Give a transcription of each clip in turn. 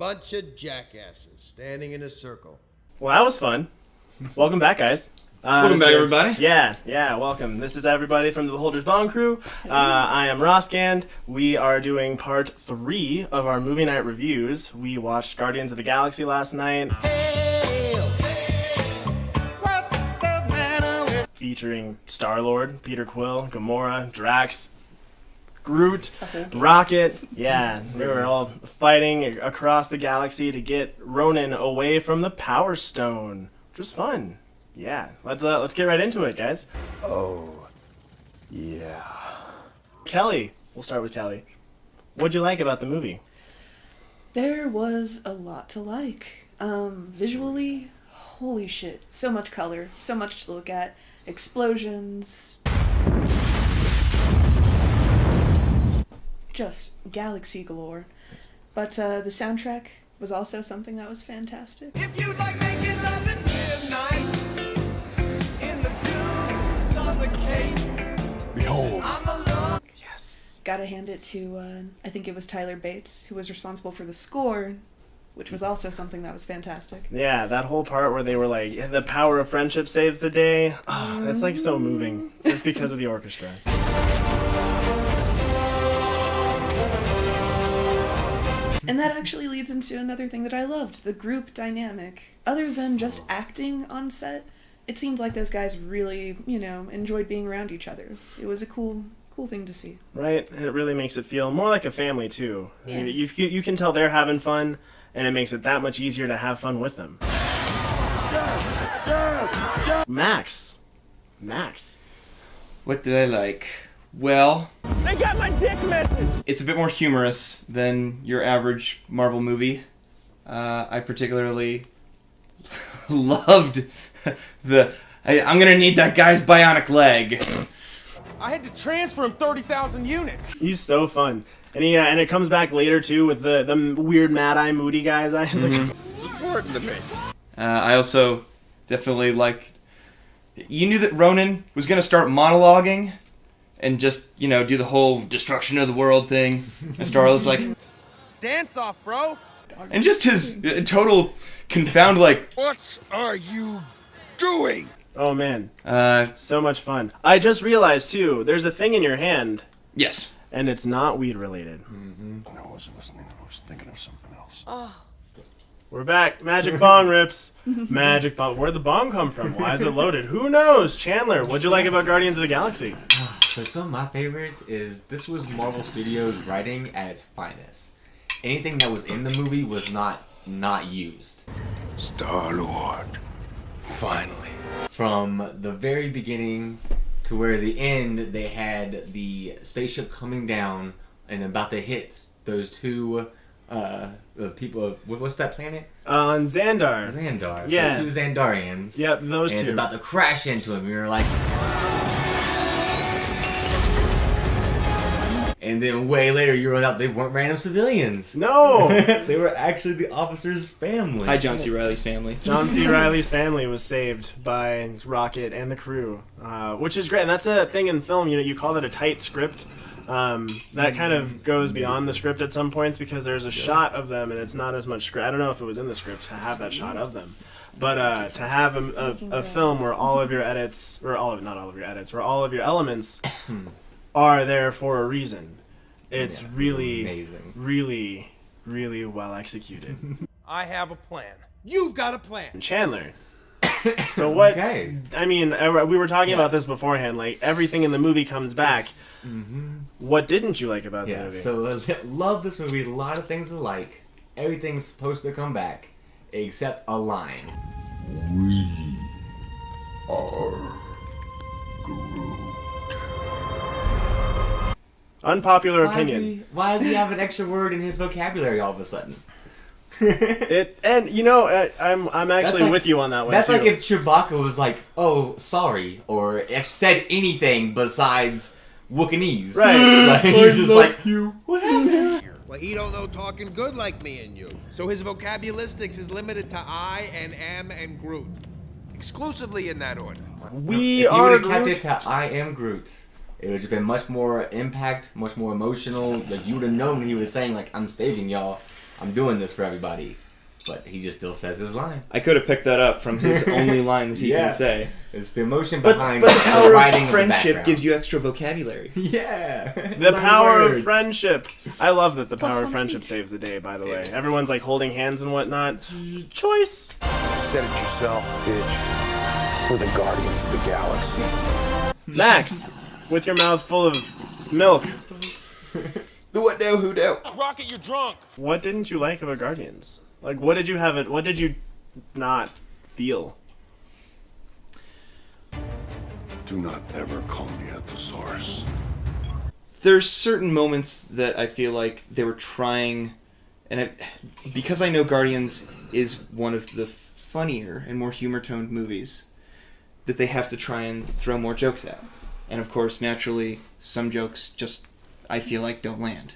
bunch of jackasses standing in a circle. Well, that was fun. Welcome back, guys. Welcome back, everybody. Yeah, welcome. This is everybody from the BeholdersBong crew. I am Roskand. We are doing part 3 of our movie night reviews. We watched Guardians of the Galaxy last night. Featuring Star-Lord, Peter Quill, Gamora, Drax, Groot, Rocket. Yeah, they were all fighting across the galaxy to get Ronan away from the Power Stone, which was fun. Yeah, let's get right into it, guys. Oh, yeah. Kelly, we'll start with Kelly. What'd you like about the movie? There was a lot to like. Visually, holy shit, so much color, so much to look at, explosions, just galaxy galore. But the soundtrack was also something that was fantastic. If you like making love at midnight in the dunes on the cape, Behold. I'm alone. Yes. Gotta hand it to, I think it was Tyler Bates, who was responsible for the score, which was also something that was fantastic. Yeah, that whole part where they were like, the power of friendship saves the day. Oh, that's like so moving, just because of the orchestra. And that actually leads into another thing that I loved, the group dynamic. Other than just acting on set, it seemed like those guys really, enjoyed being around each other. It was a cool thing to see. Right? And it really makes it feel more like a family, too. Yeah. You can tell they're having fun, and it makes it that much easier to have fun with them. Max. What did I like? Well, They got my dick message. it's a bit more humorous than your average Marvel movie. I particularly loved I'm gonna need that guy's bionic leg. I had to transfer him 30,000 units. He's so fun. And and it comes back later, too, with the weird Mad Eye Moody guy's eyes. Like, It's important to me. I also definitely liked... You knew that Ronan was gonna start monologuing and just, do the whole destruction of the world thing. And Star-Lord's like... Dance off, bro. And just his total confound, like... What are you doing? oh, man. So much fun. I just realized, too, there's a thing in your hand, Yes. and it's not weed-related. I wasn't listening. I was thinking of something else. We're back. Magic bong rips. Magic bong. Where'd the bong come from? Why is it loaded? Who knows? Chandler, what'd you like about Guardians of the Galaxy? So some of my favorites is this was Marvel Studios writing at its finest. Anything that was in the movie was not used. Star-Lord. Finally. From the very beginning to where the end, they had the spaceship coming down and about to hit those two people. What's that planet? On Xandar. Xandar. Yeah. So two Xandarians. Yep, those And it's two. about to crash into him. You're like. And then way later, you run out. They weren't random civilians. No! They were actually the officer's family. Hi, John C. Reilly's family. John C. Reilly's family was saved by Rocket and the crew, which is great. And that's a thing in film. You call it a tight script. That kind of goes beyond the script at some points because there's a shot of them and it's not as much script. I don't know if it was in the script to have that shot of them. But to have a film where all of your edits, or not all of your edits, where all of your elements are there for a reason. It's really, amazing. really, really well executed. I have a plan. You've got a plan. Chandler. So what? Okay. I mean, we were talking about this beforehand. Like everything in the movie comes back. What didn't you like about the movie? So love this movie. A lot of things to like. Everything's supposed to come back, except a line. We are Groot. Unpopular opinion. Why does he have an extra word in his vocabulary all of a sudden? I'm actually like- with you on that one. That's too. like if Chewbacca was like, "Oh, sorry," or said anything besides Wookieese. Right. Like, he's just like, "What happened?" Well, he don't know talking good like me and you. So his vocabularistics is limited to I and am and Groot. Exclusively in that order. we If you are would have kept Groot. it to "I am Groot," it would have been much more impact, much more emotional. Like you would have known he was saying like, "I'm saving y'all." I'm doing this for everybody. But he just still says his line. I could have picked that up from his only line that he Yeah. can say. It's the emotion But behind the power writing of the friendship background. gives you extra vocabulary. Yeah. The Learn power of words. friendship. I love that the Plus power of one friendship speech. saves the day, by the way. Everyone's like holding hands and whatnot. Choice. You said it yourself, bitch. We're the Guardians of the Galaxy. Max, with your mouth full of milk. The what now, who now? Rocket, you're drunk. What didn't you like about Guardians? Like, what did you have it? What did you not feel? Do not ever call me at the source. There's certain moments that I feel like they were trying, and because I know Guardians is one of the funnier and more humor-toned movies, that they have to try and throw more jokes at. And of course, naturally, some jokes just, I feel like, don't land.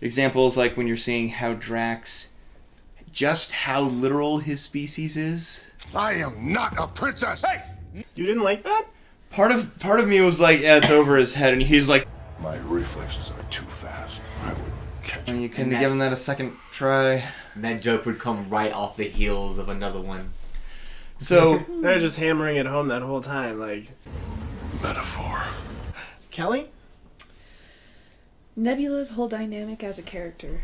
Examples like when you're seeing how Drax, just how literal his species is. I am not a princess. Hey! You didn't like that? Part of me was like, yeah, it's over his head, and he's like, My reflexes are too fast. I would catch and you. you couldn't have given that a second try. And that joke would come right off the heels of another one. So, They're just hammering it home that whole time. Like, Metaphor. Kelly? Nebula's whole dynamic as a character.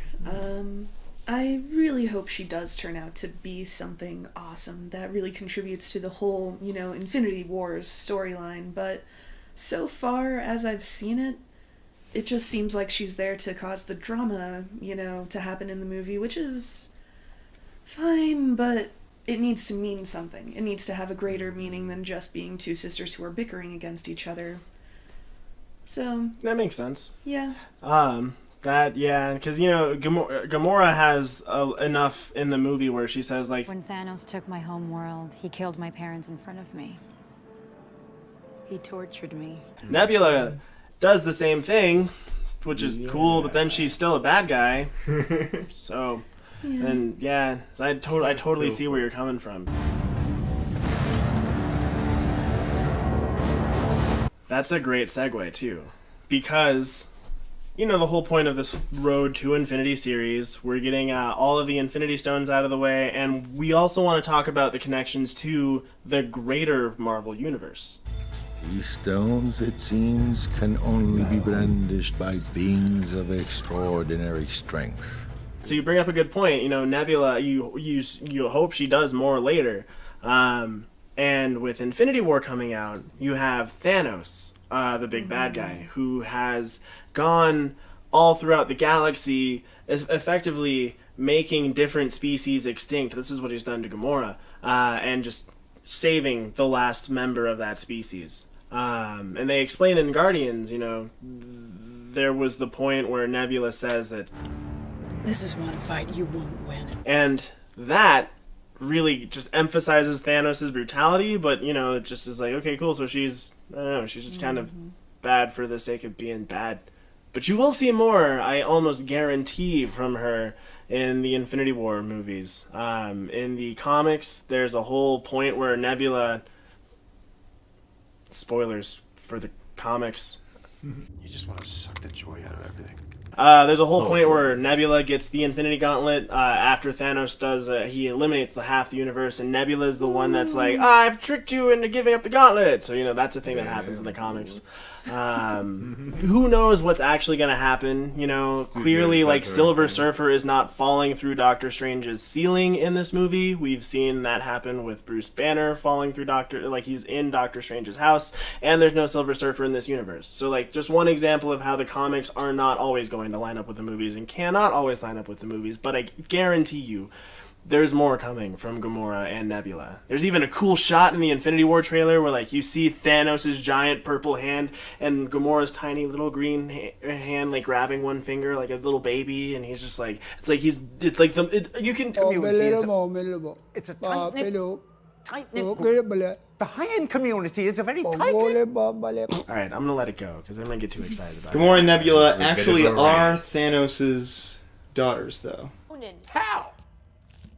I really hope she does turn out to be something awesome that really contributes to the whole, Infinity Wars storyline. But so far as I've seen it, it just seems like she's there to cause the drama, to happen in the movie, which is fine, but it needs to mean something. It needs to have a greater meaning than just being two sisters who are bickering against each other. So, That makes sense. yeah. Because, Gamora has enough in the movie where she says, like, When Thanos took my home world, he killed my parents in front of me. He tortured me. Nebula does the same thing, which is cool, but then she's still a bad guy. So, and so I totally see where you're coming from. That's a great segue, too. Because, the whole point of this Road to Infinity series, we're getting all of the Infinity Stones out of the way, and we also want to talk about the connections to the greater Marvel Universe. These stones, it seems, can only be brandished by beings of extraordinary strength. So you bring up a good point. Nebula, you hope she does more later. And with Infinity War coming out, you have Thanos, the big bad guy, who has gone all throughout the galaxy, effectively making different species extinct. This is what he's done to Gamora, and just saving the last member of that species. And they explain in Guardians, there was the point where Nebula says that This is one fight you won't win. And that really just emphasizes Thanos' brutality, but, it just is like, okay, cool, so she's just kind of bad for the sake of being bad. But you will see more, I almost guarantee, from her in the Infinity War movies. In the comics, there's a whole point where Nebula... Spoilers for the comics. You just want to suck the joy out of everything. There's a whole point where Nebula gets the Infinity Gauntlet after Thanos does. He eliminates the half the universe, and Nebula's the one that's like, I've tricked you into giving up the gauntlet. So that's a thing that happens in the comics. Who knows what's actually going to happen? Clearly, like, Silver Surfer is not falling through Doctor Strange's ceiling in this movie. We've seen that happen with Bruce Banner falling through he's in Doctor Strange's house, and there's no Silver Surfer in this universe. So, like, just one example of how the comics are not always going to line up with the movies and cannot always line up with the movies, but I guarantee you there's more coming from Gamora and Nebula. There's even a cool shot in the Infinity War trailer where, like, you see Thanos' giant purple hand and Gamora's tiny little green hand, like, grabbing one finger like a little baby, and he's just like, you can... It's a tight-knit group. The high-end community is a very tight-knit... Alright, I'm gonna let it go, because I'm gonna get too excited about it. Gamora and Nebula actually are Thanos' daughters, though. How?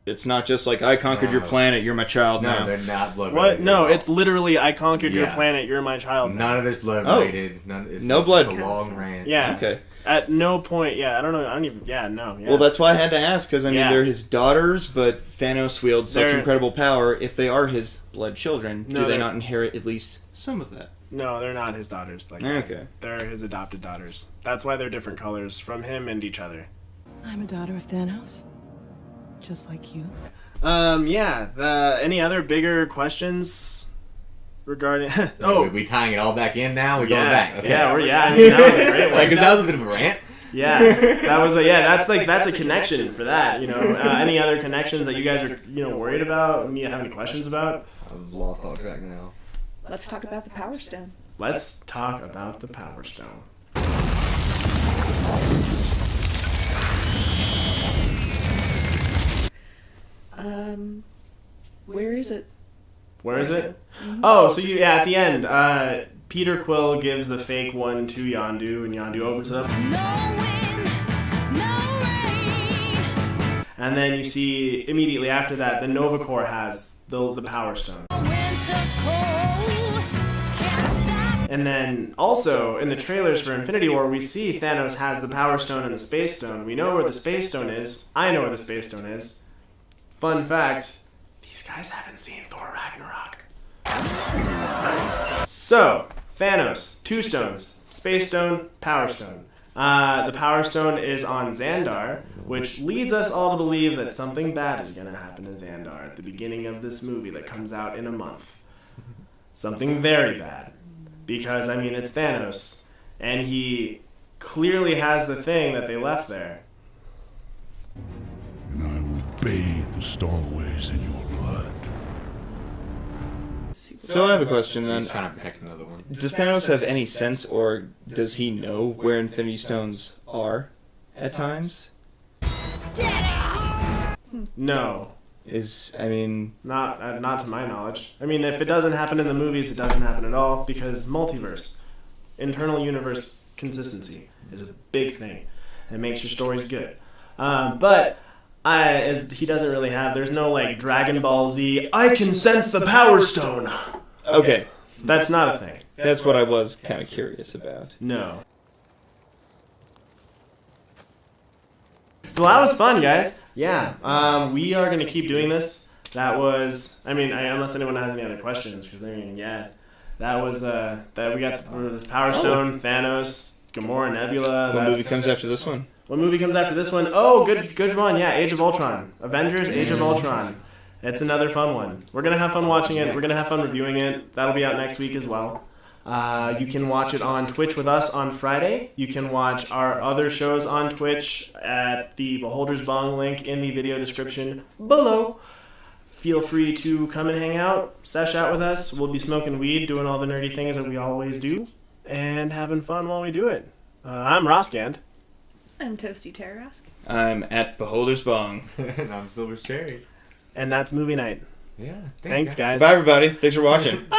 It's not just like, I conquered your planet, you're my child now. No, they're not blood What? related. No, at all. it's literally, I conquered your Yeah. planet, you're my child. None of this blood Oh. related. No blood. It's a long rant. Yeah. Okay. At no point, I don't know. I don't even. Yeah, no. Yeah. Well, that's why I had to ask, because I mean, Yeah. they're his daughters, but Thanos wields such They're- incredible power. If they are his blood children, No, do they they're- not inherit at least some of that? No, they're not his daughters. Okay. They're his adopted daughters. That's why they're different colors from him and each other. I'm a daughter of Thanos, just like you. Any other bigger questions regarding? We tying it all back in now. We're going back. Okay. Yeah, I mean, that was a great one. Like, 'cause that was a bit of a rant. Yeah, that was that's a connection for that. You know, any other connections that you guys are worried about? You have any questions about? I've lost all track now. Let's talk about the Power Stone. Let's talk about the Power Stone. Where is it? Where is it? Oh, so at the end, Peter Quill gives the fake one to Yondu, and Yondu opens it up. And then you see immediately after that, the Nova Corps has the Power Stone. And then also in the trailers for Infinity War, we see Thanos has the Power Stone and the Space Stone. We know where the Space Stone is. I know where the Space Stone is. Fun fact, these guys haven't seen Thor Ragnarok. So, Thanos, 2 stones. Space Stone, Power Stone. The Power Stone is on Xandar, which leads us all to believe that something bad is going to happen to Xandar at the beginning of this movie that comes out in a month. Something very bad. Because, I mean, it's Thanos. And he clearly has the thing that they left there. And I will bathe the stowaways in your blood. So I have a question then. He's trying to protect another one. Does Thanos have any sense, or does he know where Infinity Stones are at times? No. Not to my knowledge. I mean, if it doesn't happen in the movies, it doesn't happen at all, because multiverse, internal universe consistency is a big thing. It makes your stories good. But he doesn't really have, there's no like Dragon Ball Z, I can sense the Power Stone. Okay. That's not a thing. That's what I was kind of curious about. No. So that was fun, guys. Yeah. We are going to keep doing this. That was, unless anyone has any other questions, because that was, that we got the Power Stone, Thanos, Gamora, Nebula. What movie comes after this one? What movie comes after this one? Oh, good one. Yeah, Age of Ultron. Avengers, Age of Ultron. It's another fun one. We're going to have fun watching it. We're going to have fun reviewing it. That'll be out next week as well. You can watch it on Twitch with us on Friday. You can watch our other shows on Twitch at the BeholdersBong link in the video description below. Feel free to come and hang out, sesh out with us. We'll be smoking weed, doing all the nerdy things that we always do, and having fun while we do it. I'm Roskand. I'm Toasty Tarask. I'm at BeholdersBong. And I'm Silver Cherry. And that's movie night. Yeah. Thanks, guys. Bye, everybody. Thanks for watching. Bye.